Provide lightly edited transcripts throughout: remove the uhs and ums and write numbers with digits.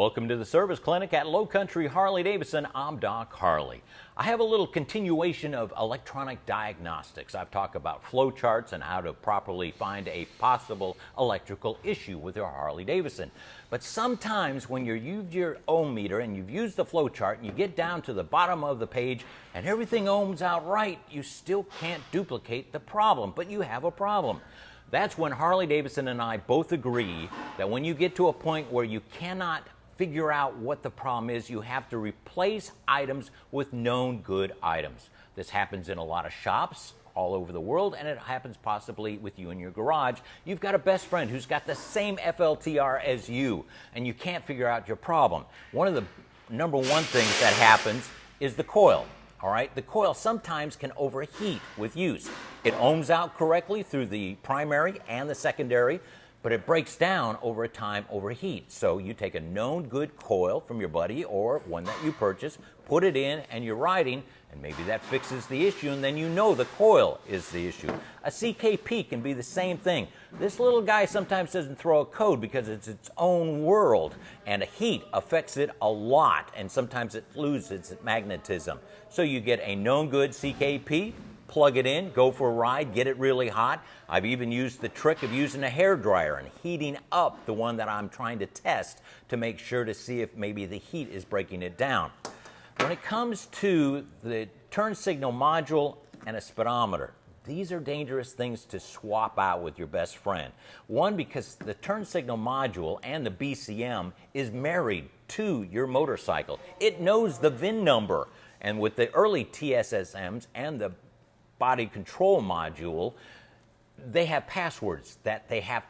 Welcome to the service clinic at Low Country Harley-Davidson. I'm Doc Harley. I have a little continuation of electronic diagnostics. I've talked about flow charts and how to properly find a possible electrical issue with your Harley-Davidson. But sometimes when you use your ohm meter and you've used the flow chart and you get down to the bottom of the page and everything ohms out right, you still can't duplicate the problem, but you have a problem. That's when Harley-Davidson and I both agree that when you get to a point where you cannot figure out what the problem is, you have to replace items with known good items. This happens in a lot of shops all over the world, and it happens possibly with you in your garage. You've got a best friend who's got the same FLTR as you, and you can't figure out your problem. One of the number one things that happens is the coil. All right, the coil sometimes can overheat with use. It ohms out correctly through the primary and the secondary, but it breaks down over time, overheat. So you take a known good coil from your buddy or one that you purchase, put it in, and you're riding, and maybe that fixes the issue, and then you know the coil is the issue. A CKP can be the same thing. This little guy sometimes doesn't throw a code because it's its own world, and heat affects it a lot, and sometimes it loses its magnetism. So you get a known good CKP, plug it in, go for a ride, get it really hot. I've even used the trick of using a hairdryer and heating up the one that I'm trying to test to make sure to see if maybe the heat is breaking it down. When it comes to the turn signal module and a speedometer, these are dangerous things to swap out with your best friend. One, because the turn signal module and the BCM is married to your motorcycle. It knows the VIN number. And with the early TSSMs and the body control module, they have passwords that they have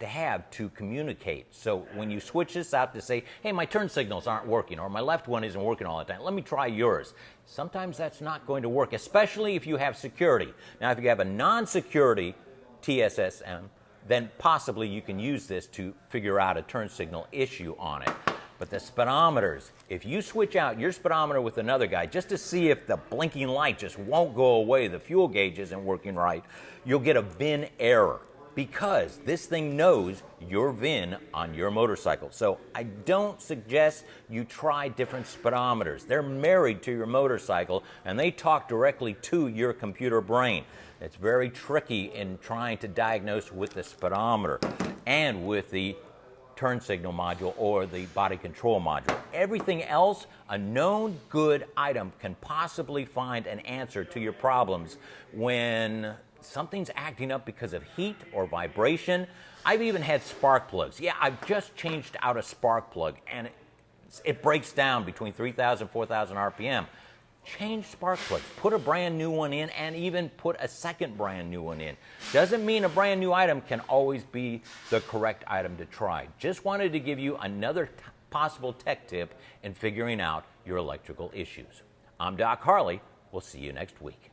to communicate. So when you switch this out to say, hey, my turn signals aren't working, or my left one isn't working all the time, let me try yours. Sometimes that's not going to work, especially if you have security. Now, if you have a non-security TSSM, then possibly you can use this to figure out a turn signal issue on it. But the speedometers, if you switch out your speedometer with another guy just to see if the blinking light just won't go away, the fuel gauge isn't working right, you'll get a VIN error because this thing knows your VIN on your motorcycle. So I don't suggest you try different speedometers. They're married to your motorcycle and they talk directly to your computer brain. It's very tricky in trying to diagnose with the speedometer and with the turn signal module or the body control module. Everything else, a known good item can possibly find an answer to your problems when something's acting up because of heat or vibration. I've even had spark plugs. Yeah, I've just changed out a spark plug and it breaks down between 3,000 and 4,000 RPM. Change spark plugs, put a brand new one in, and even put a second brand new one in. Doesn't mean a brand new item can always be the correct item to try. Just wanted to give you another possible tech tip in figuring out your electrical issues. I'm Doc Harley. We'll see you next week.